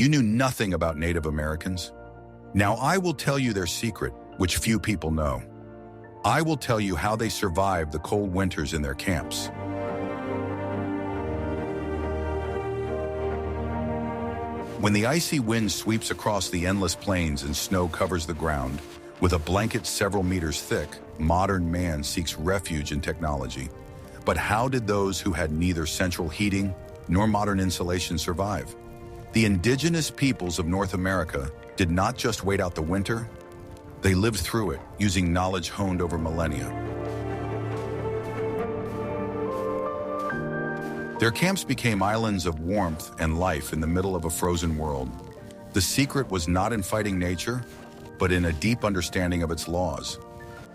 You knew nothing about Native Americans? Now I will tell you their secret, which few people know. I will tell you how they survived the cold winters in their camps. When the icy wind sweeps across the endless plains and snow covers the ground, with a blanket several meters thick, modern man seeks refuge in technology. But how did those who had neither central heating nor modern insulation survive? The indigenous peoples of North America did not just wait out the winter, they lived through it, using knowledge honed over millennia. Their camps became islands of warmth and life in the middle of a frozen world. The secret was not in fighting nature, but in a deep understanding of its laws.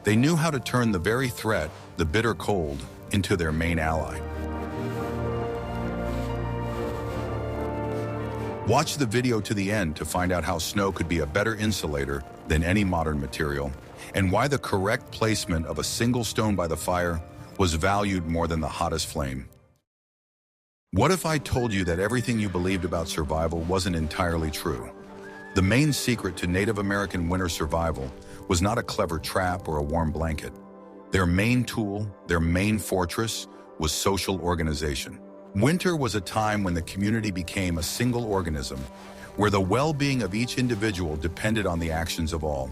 They knew how to turn the very threat, the bitter cold, into their main ally. Watch the video to the end to find out how snow could be a better insulator than any modern material, and why the correct placement of a single stone by the fire was valued more than the hottest flame. What if I told you that everything you believed about survival wasn't entirely true? The main secret to Native American winter survival was not a clever trap or a warm blanket. Their main tool, their main fortress, was social organization. Winter was a time when the community became a single organism, where the well-being of each individual depended on the actions of all.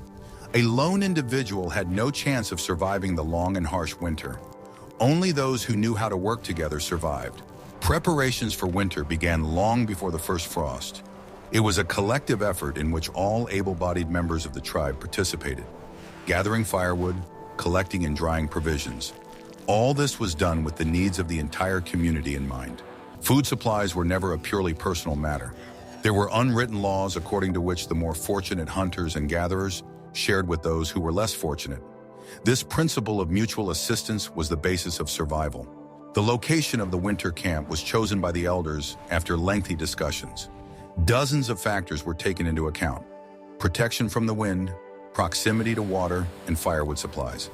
A lone individual had no chance of surviving the long and harsh winter. Only those who knew how to work together survived. Preparations for winter began long before the first frost. It was a collective effort in which all able-bodied members of the tribe participated, gathering firewood, collecting and drying provisions. All this was done with the needs of the entire community in mind. Food supplies were never a purely personal matter. There were unwritten laws according to which the more fortunate hunters and gatherers shared with those who were less fortunate. This principle of mutual assistance was the basis of survival. The location of the winter camp was chosen by the elders after lengthy discussions. Dozens of factors were taken into account: protection from the wind, proximity to water, and firewood supplies.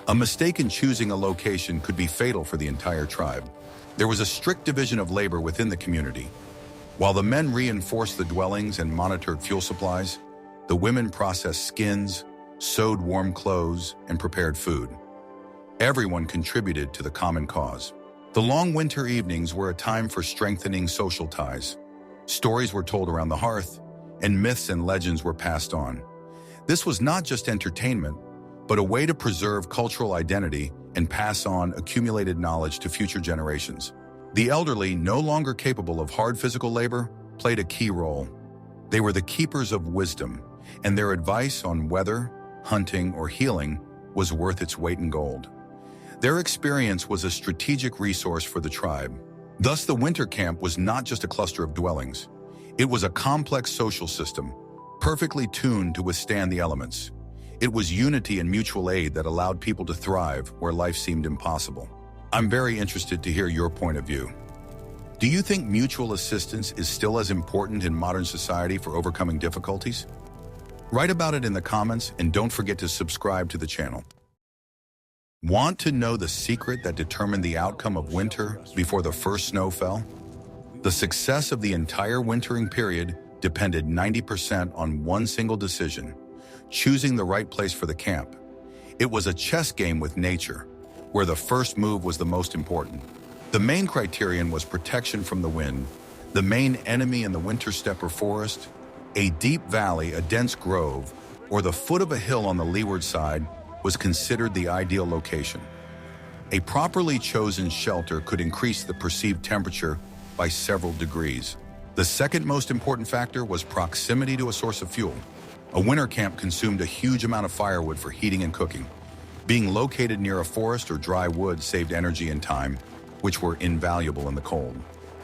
A mistake in choosing a location could be fatal for the entire tribe. There was a strict division of labor within the community. While the men reinforced the dwellings and monitored fuel supplies, the women processed skins, sewed warm clothes, and prepared food. Everyone contributed to the common cause. The long winter evenings were a time for strengthening social ties. Stories were told around the hearth, and myths and legends were passed on. This was not just entertainment, but a way to preserve cultural identity and pass on accumulated knowledge to future generations. The elderly, no longer capable of hard physical labor, played a key role. They were the keepers of wisdom, and their advice on weather, hunting, or healing was worth its weight in gold. Their experience was a strategic resource for the tribe. Thus, the winter camp was not just a cluster of dwellings. It was a complex social system, perfectly tuned to withstand the elements. It was unity and mutual aid that allowed people to thrive where life seemed impossible. I'm very interested to hear your point of view. Do you think mutual assistance is still as important in modern society for overcoming difficulties? Write about it in the comments, and don't forget to subscribe to the channel. Want to know the secret that determined the outcome of winter before the first snow fell? The success of the entire wintering period depended 90% on one single decision: choosing the right place for the camp. It was a chess game with nature, where the first move was the most important. The main criterion was protection from the wind, the main enemy in the winter steppe or forest, a deep valley, a dense grove, or the foot of a hill on the leeward side was considered the ideal location. A properly chosen shelter could increase the perceived temperature by several degrees. The second most important factor was proximity to a source of fuel. A winter camp consumed a huge amount of firewood for heating and cooking. Being located near a forest or dry wood saved energy and time, which were invaluable in the cold.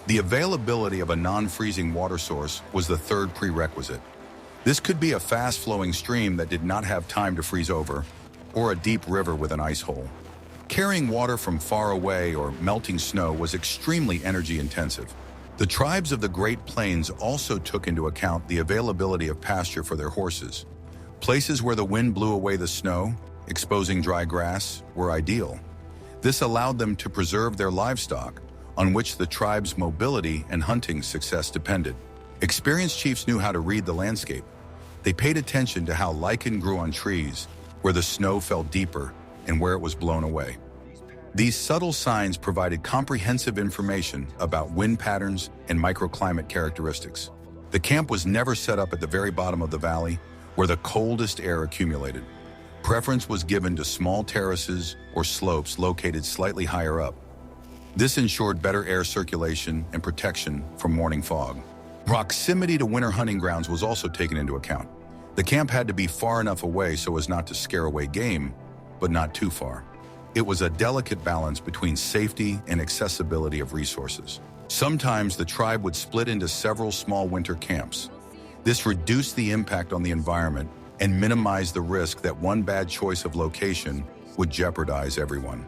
The availability of a non-freezing water source was the third prerequisite. This could be a fast-flowing stream that did not have time to freeze over, or a deep river with an ice hole. Carrying water from far away or melting snow was extremely energy-intensive. The tribes of the Great Plains also took into account the availability of pasture for their horses. Places where the wind blew away the snow, exposing dry grass, were ideal. This allowed them to preserve their livestock, on which the tribe's mobility and hunting success depended. Experienced chiefs knew how to read the landscape. They paid attention to how lichen grew on trees, where the snow fell deeper, and where it was blown away. These subtle signs provided comprehensive information about wind patterns and microclimate characteristics. The camp was never set up at the very bottom of the valley, where the coldest air accumulated. Preference was given to small terraces or slopes located slightly higher up. This ensured better air circulation and protection from morning fog. Proximity to winter hunting grounds was also taken into account. The camp had to be far enough away so as not to scare away game, but not too far. It was a delicate balance between safety and accessibility of resources. Sometimes the tribe would split into several small winter camps. This reduced the impact on the environment and minimized the risk that one bad choice of location would jeopardize everyone.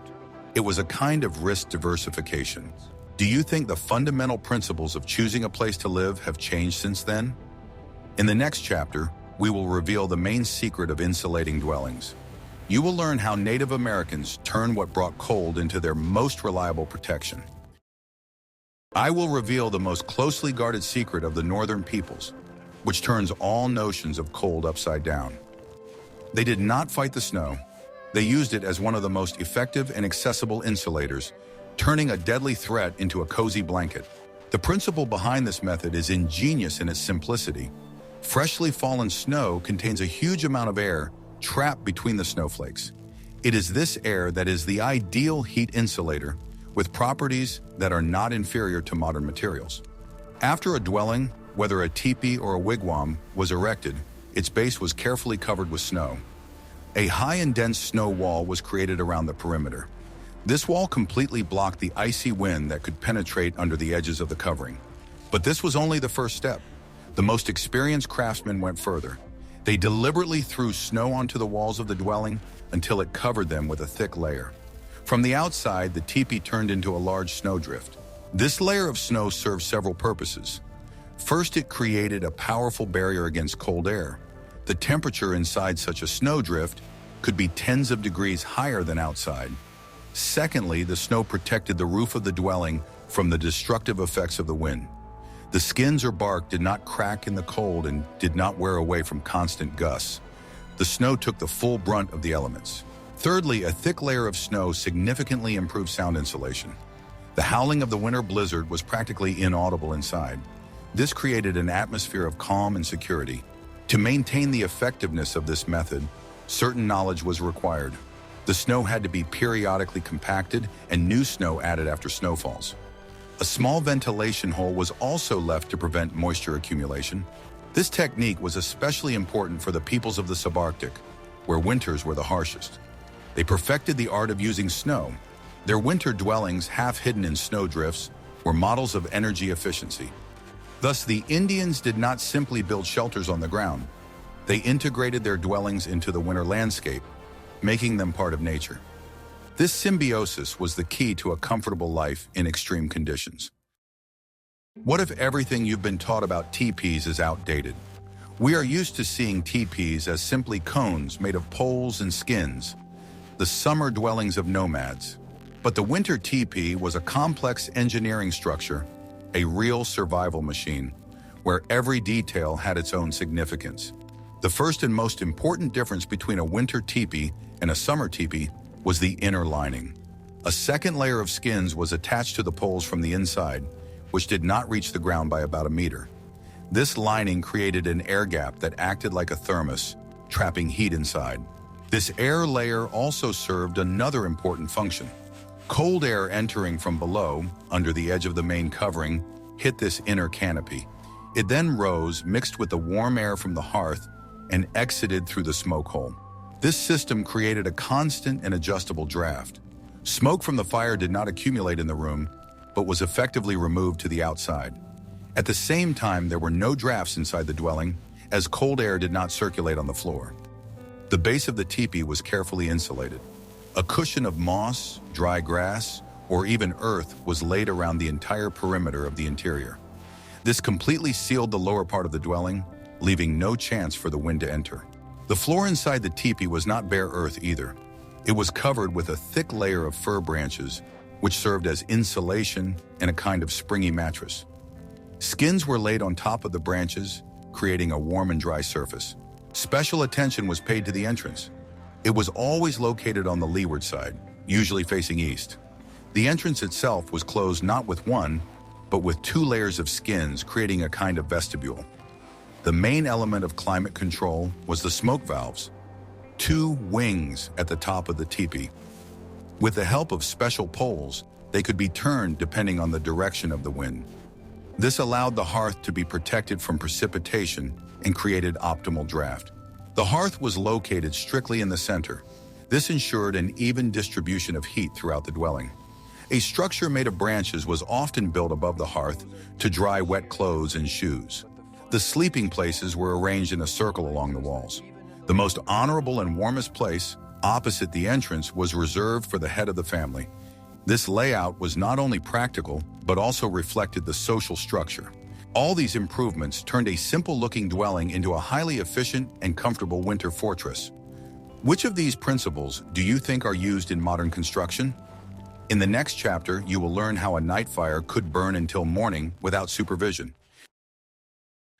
It was a kind of risk diversification. Do you think the fundamental principles of choosing a place to live have changed since then? In the next chapter, we will reveal the main secret of insulating dwellings. You will learn how Native Americans turned what brought cold into their most reliable protection. I will reveal the most closely guarded secret of the northern peoples, which turns all notions of cold upside down. They did not fight the snow. They used it as one of the most effective and accessible insulators, turning a deadly threat into a cozy blanket. The principle behind this method is ingenious in its simplicity. Freshly fallen snow contains a huge amount of air trapped between the snowflakes. It is this air that is the ideal heat insulator, with properties that are not inferior to modern materials. After a dwelling, whether a teepee or a wigwam, was erected, its base was carefully covered with snow. A high and dense snow wall was created around the perimeter. This wall completely blocked the icy wind that could penetrate under the edges of the covering. But this was only the first step. The most experienced craftsmen went further. They deliberately threw snow onto the walls of the dwelling until it covered them with a thick layer. From the outside, the teepee turned into a large snowdrift. This layer of snow served several purposes. First, it created a powerful barrier against cold air. The temperature inside such a snowdrift could be tens of degrees higher than outside. Secondly, the snow protected the roof of the dwelling from the destructive effects of the wind. The skins or bark did not crack in the cold and did not wear away from constant gusts. The snow took the full brunt of the elements. Thirdly, a thick layer of snow significantly improved sound insulation. The howling of the winter blizzard was practically inaudible inside. This created an atmosphere of calm and security. To maintain the effectiveness of this method, certain knowledge was required. The snow had to be periodically compacted and new snow added after snowfalls. A small ventilation hole was also left to prevent moisture accumulation. This technique was especially important for the peoples of the subarctic, where winters were the harshest. They perfected the art of using snow. Their winter dwellings, half hidden in snowdrifts, were models of energy efficiency. Thus, the Indians did not simply build shelters on the ground. They integrated their dwellings into the winter landscape, making them part of nature. This symbiosis was the key to a comfortable life in extreme conditions. What if everything you've been taught about teepees is outdated? We are used to seeing teepees as simply cones made of poles and skins, the summer dwellings of nomads. But the winter teepee was a complex engineering structure, a real survival machine, where every detail had its own significance. The first and most important difference between a winter teepee and a summer teepee was the inner lining. A second layer of skins was attached to the poles from the inside, which did not reach the ground by about a meter. This lining created an air gap that acted like a thermos, trapping heat inside. This air layer also served another important function. Cold air entering from below, under the edge of the main covering, hit this inner canopy. It then rose, mixed with the warm air from the hearth, and exited through the smoke hole. This system created a constant and adjustable draft. Smoke from the fire did not accumulate in the room, but was effectively removed to the outside. At the same time, there were no drafts inside the dwelling, as cold air did not circulate on the floor. The base of the teepee was carefully insulated. A cushion of moss, dry grass, or even earth was laid around the entire perimeter of the interior. This completely sealed the lower part of the dwelling, leaving no chance for the wind to enter. The floor inside the teepee was not bare earth either. It was covered with a thick layer of fir branches, which served as insulation and a kind of springy mattress. Skins were laid on top of the branches, creating a warm and dry surface. Special attention was paid to the entrance. It was always located on the leeward side, usually facing east. The entrance itself was closed not with one, but with 2 layers of skins, creating a kind of vestibule. The main element of climate control was the smoke valves, 2 wings at the top of the teepee. With the help of special poles, they could be turned depending on the direction of the wind. This allowed the hearth to be protected from precipitation and created optimal draft. The hearth was located strictly in the center. This ensured an even distribution of heat throughout the dwelling. A structure made of branches was often built above the hearth to dry wet clothes and shoes. The sleeping places were arranged in a circle along the walls. The most honorable and warmest place, opposite the entrance, was reserved for the head of the family. This layout was not only practical, but also reflected the social structure. All these improvements turned a simple-looking dwelling into a highly efficient and comfortable winter fortress. Which of these principles do you think are used in modern construction? In the next chapter, you will learn how a night fire could burn until morning without supervision.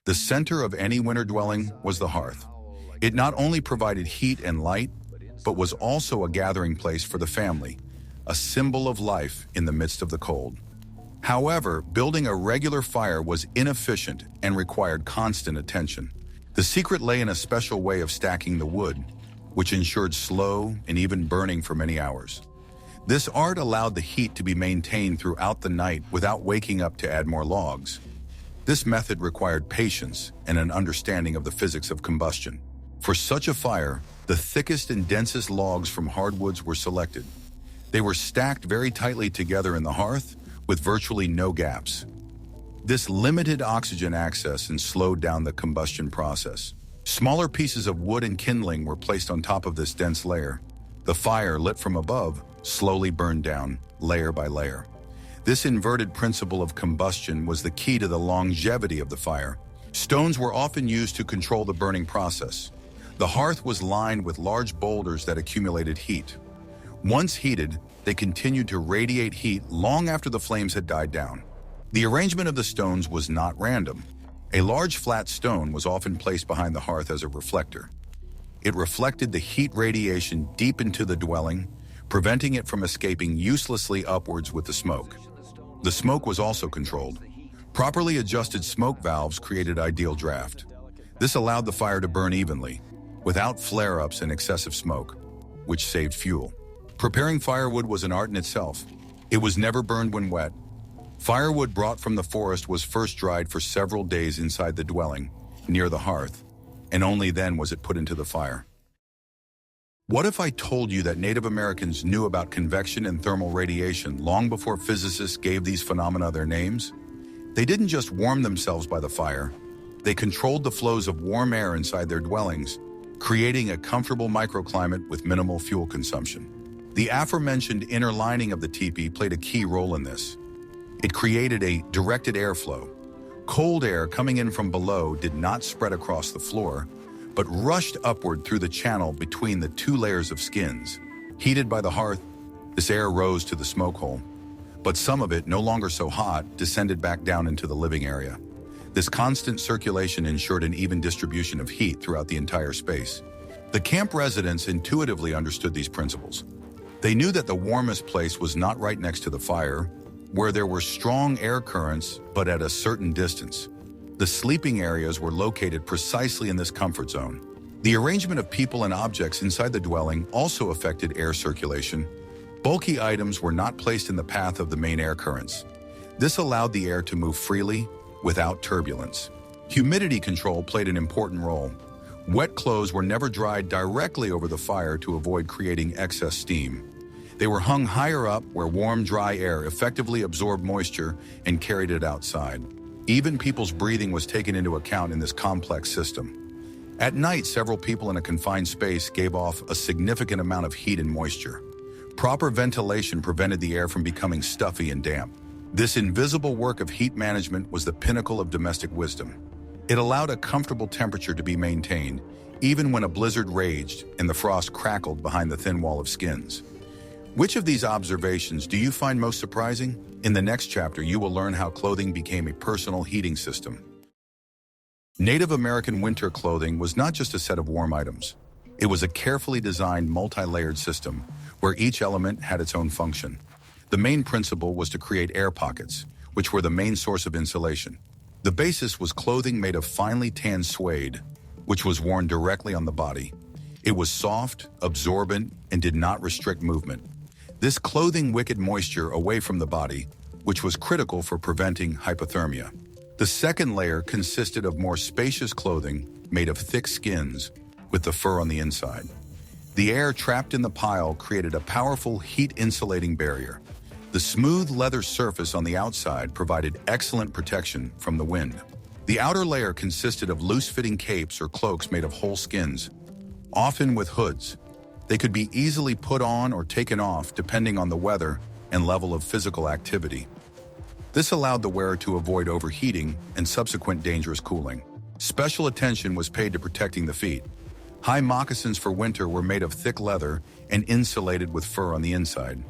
The center of any winter dwelling was the hearth. It not only provided heat and light, but was also a gathering place for the family, a symbol of life in the midst of the cold. However, building a regular fire was inefficient and required constant attention. The secret lay in a special way of stacking the wood, which ensured slow and even burning for many hours. This art allowed the heat to be maintained throughout the night without waking up to add more logs. This method required patience and an understanding of the physics of combustion. For such a fire, the thickest and densest logs from hardwoods were selected. They were stacked very tightly together in the hearth, with virtually no gaps. This limited oxygen access and slowed down the combustion process. Smaller pieces of wood and kindling were placed on top of this dense layer. The fire, lit from above, slowly burned down, layer by layer. This inverted principle of combustion was the key to the longevity of the fire. Stones were often used to control the burning process. The hearth was lined with large boulders that accumulated heat. Once heated, they continued to radiate heat long after the flames had died down. The arrangement of the stones was not random. A large flat stone was often placed behind the hearth as a reflector. It reflected the heat radiation deep into the dwelling, preventing it from escaping uselessly upwards with the smoke. The smoke was also controlled. Properly adjusted smoke valves created ideal draft. This allowed the fire to burn evenly, without flare-ups and excessive smoke, which saved fuel. Preparing firewood was an art in itself. It was never burned when wet. Firewood brought from the forest was first dried for several days inside the dwelling, near the hearth, and only then was it put into the fire. What if I told you that Native Americans knew about convection and thermal radiation long before physicists gave these phenomena their names? They didn't just warm themselves by the fire. They controlled the flows of warm air inside their dwellings, creating a comfortable microclimate with minimal fuel consumption. The aforementioned inner lining of the teepee played a key role in this. It created a directed airflow. Cold air coming in from below did not spread across the floor, but rushed upward through the channel between the 2 layers of skins. Heated by the hearth, this air rose to the smoke hole, but some of it, no longer so hot, descended back down into the living area. This constant circulation ensured an even distribution of heat throughout the entire space. The camp residents intuitively understood these principles. They knew that the warmest place was not right next to the fire, where there were strong air currents, but at a certain distance. The sleeping areas were located precisely in this comfort zone. The arrangement of people and objects inside the dwelling also affected air circulation. Bulky items were not placed in the path of the main air currents. This allowed the air to move freely, without turbulence. Humidity control played an important role. Wet clothes were never dried directly over the fire to avoid creating excess steam. They were hung higher up where warm, dry air effectively absorbed moisture and carried it outside. Even people's breathing was taken into account in this complex system. At night, several people in a confined space gave off a significant amount of heat and moisture. Proper ventilation prevented the air from becoming stuffy and damp. This invisible work of heat management was the pinnacle of domestic wisdom. It allowed a comfortable temperature to be maintained, even when a blizzard raged and the frost crackled behind the thin wall of skins. Which of these observations do you find most surprising? In the next chapter, you will learn how clothing became a personal heating system. Native American winter clothing was not just a set of warm items. It was a carefully designed, multi-layered system where each element had its own function. The main principle was to create air pockets, which were the main source of insulation. The basis was clothing made of finely tanned suede, which was worn directly on the body. It was soft, absorbent, and did not restrict movement. This clothing wickeded moisture away from the body, which was critical for preventing hypothermia. The second layer consisted of more spacious clothing made of thick skins with the fur on the inside. The air trapped in the pile created a powerful heat-insulating barrier. The smooth leather surface on the outside provided excellent protection from the wind. The outer layer consisted of loose-fitting capes or cloaks made of whole skins, often with hoods. They could be easily put on or taken off depending on the weather and level of physical activity. This allowed the wearer to avoid overheating and subsequent dangerous cooling. Special attention was paid to protecting the feet. High moccasins for winter were made of thick leather and insulated with fur on the inside.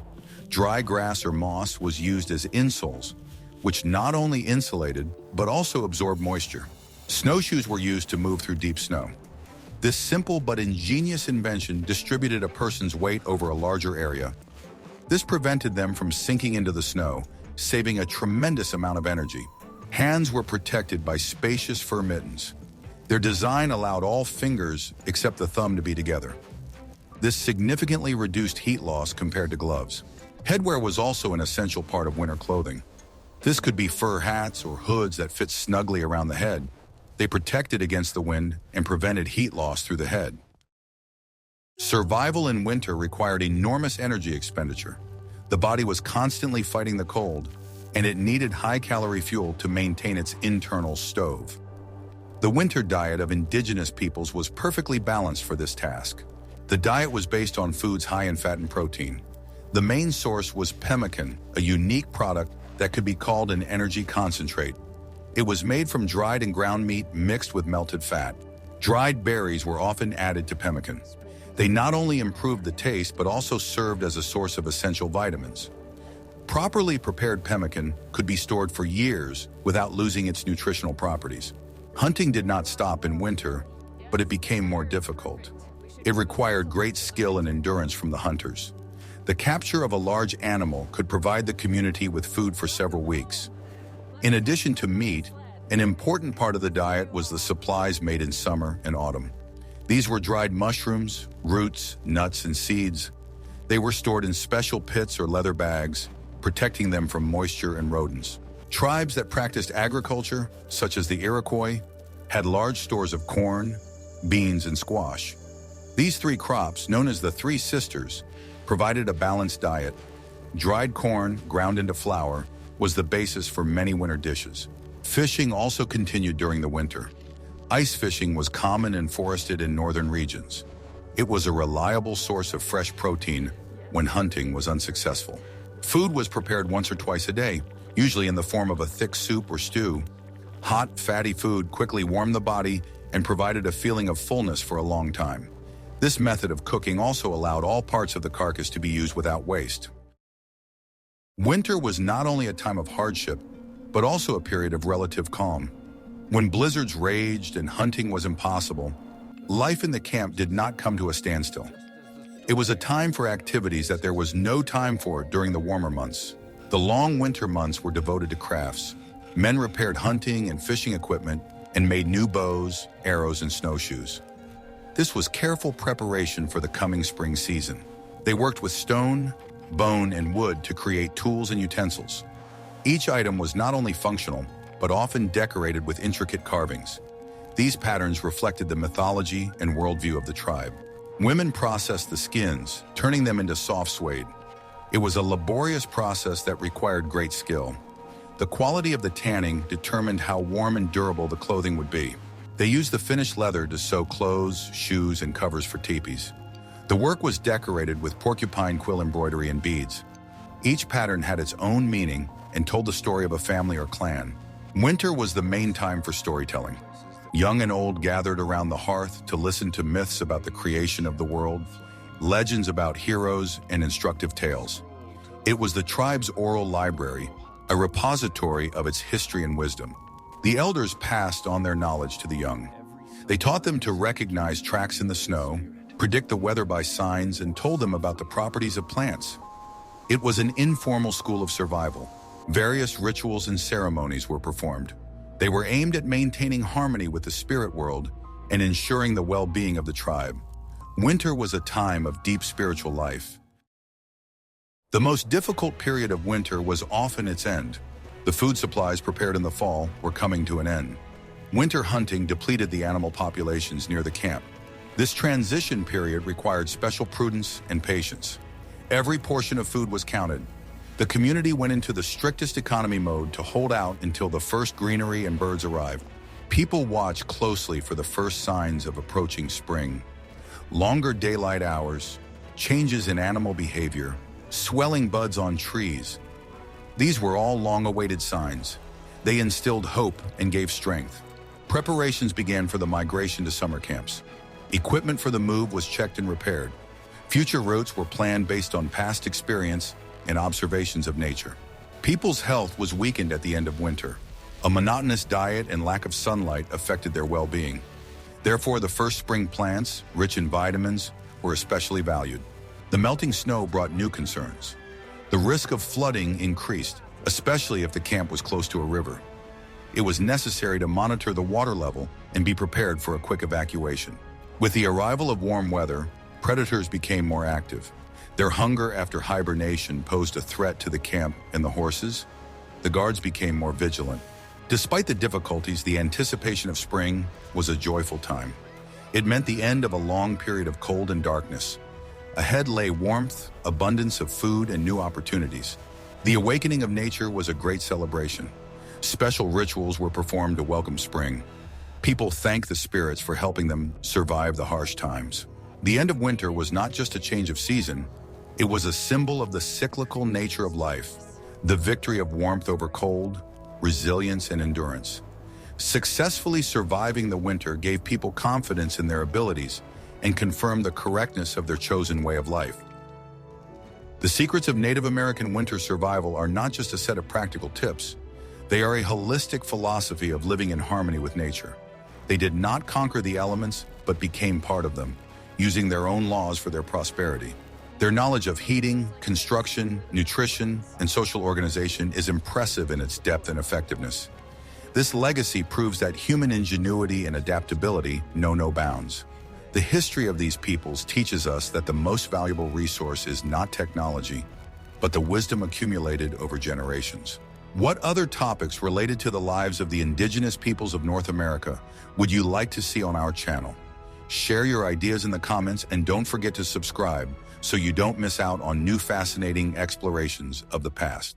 Dry grass or moss was used as insoles, which not only insulated but also absorbed moisture. Snowshoes were used to move through deep snow. This simple but ingenious invention distributed a person's weight over a larger area. This prevented them from sinking into the snow, saving a tremendous amount of energy. Hands were protected by spacious fur mittens. Their design allowed all fingers except the thumb to be together. This significantly reduced heat loss compared to gloves. Headwear was also an essential part of winter clothing. This could be fur hats or hoods that fit snugly around the head. They protected against the wind and prevented heat loss through the head. Survival in winter required enormous energy expenditure. The body was constantly fighting the cold, and it needed high-calorie fuel to maintain its internal stove. The winter diet of indigenous peoples was perfectly balanced for this task. The diet was based on foods high in fat and protein. The main source was pemmican, a unique product that could be called an energy concentrate. It was made from dried and ground meat mixed with melted fat. Dried berries were often added to pemmican. They not only improved the taste but also served as a source of essential vitamins. Properly prepared pemmican could be stored for years without losing its nutritional properties. Hunting did not stop in winter, but it became more difficult. It required great skill and endurance from the hunters. The capture of a large animal could provide the community with food for several weeks. In addition to meat, an important part of the diet was the supplies made in summer and autumn. These were dried mushrooms, roots, nuts, and seeds. They were stored in special pits or leather bags, protecting them from moisture and rodents. Tribes that practiced agriculture, such as the Iroquois, had large stores of corn, beans, and squash. These three crops, known as the Three Sisters, provided a balanced diet. Dried corn, ground into flour, was the basis for many winter dishes. Fishing also continued during the winter. Ice fishing was common and forested in northern regions. It was a reliable source of fresh protein when hunting was unsuccessful. Food was prepared once or twice a day, usually in the form of a thick soup or stew. Hot, fatty food quickly warmed the body and provided a feeling of fullness for a long time. This method of cooking also allowed all parts of the carcass to be used without waste. Winter was not only a time of hardship, but also a period of relative calm. When blizzards raged and hunting was impossible, life in the camp did not come to a standstill. It was a time for activities that there was no time for during the warmer months. The long winter months were devoted to crafts. Men repaired hunting and fishing equipment and made new bows, arrows, and snowshoes. This was careful preparation for the coming spring season. They worked with stone, bone, and wood to create tools and utensils. Each item was not only functional, but often decorated with intricate carvings. These patterns reflected the mythology and worldview of the tribe. Women processed the skins, turning them into soft suede. It was a laborious process that required great skill. The quality of the tanning determined how warm and durable the clothing would be. They used the finished leather to sew clothes, shoes, and covers for tipis. The work was decorated with porcupine quill embroidery and beads. Each pattern had its own meaning and told the story of a family or clan. Winter was the main time for storytelling. Young and old gathered around the hearth to listen to myths about the creation of the world. legends about heroes, and instructive tales. It was the tribe's oral library, a repository of its history and wisdom. The elders passed on their knowledge to the young. They taught them to recognize tracks in the snow, predict the weather by signs, and told them about the properties of plants. It was an informal school of survival. Various rituals and ceremonies were performed. They were aimed at maintaining harmony with the spirit world and ensuring the well-being of the tribe. Winter was a time of deep spiritual life. The most difficult period of winter was often its end. The food supplies prepared in the fall were coming to an end. Winter hunting depleted the animal populations near the camp. This transition period required special prudence and patience. Every portion of food was counted. The community went into the strictest economy mode to hold out until the first greenery and birds arrived. People watched closely for the first signs of approaching spring. Longer daylight hours, changes in animal behavior, swelling buds on trees. These were all long-awaited signs. They instilled hope and gave strength. Preparations began for the migration to summer camps. Equipment for the move was checked and repaired. Future routes were planned based on past experience and observations of nature. People's health was weakened at the end of winter. A monotonous diet and lack of sunlight affected their well-being. Therefore, the first spring plants, rich in vitamins, were especially valued. The melting snow brought new concerns. The risk of flooding increased, especially if the camp was close to a river. It was necessary to monitor the water level and be prepared for a quick evacuation. With the arrival of warm weather, predators became more active. Their hunger after hibernation posed a threat to the camp and the horses. The guards became more vigilant. Despite the difficulties, the anticipation of spring was a joyful time. It meant the end of a long period of cold and darkness. Ahead lay warmth, abundance of food, and new opportunities. The awakening of nature was a great celebration. Special rituals were performed to welcome spring. People thanked the spirits for helping them survive the harsh times. The end of winter was not just a change of season, it was a symbol of the cyclical nature of life, the victory of warmth over cold, resilience, and endurance. Successfully surviving the winter gave people confidence in their abilities and confirmed the correctness of their chosen way of life. The secrets of Native American winter survival are not just a set of practical tips, they are a holistic philosophy of living in harmony with nature. They did not conquer the elements, but became part of them, using their own laws for their prosperity. Their knowledge of heating, construction, nutrition, and social organization is impressive in its depth and effectiveness. This legacy proves that human ingenuity and adaptability know no bounds. The history of these peoples teaches us that the most valuable resource is not technology, but the wisdom accumulated over generations. What other topics related to the lives of the indigenous peoples of North America would you like to see on our channel? Share your ideas in the comments and don't forget to subscribe so you don't miss out on new fascinating explorations of the past.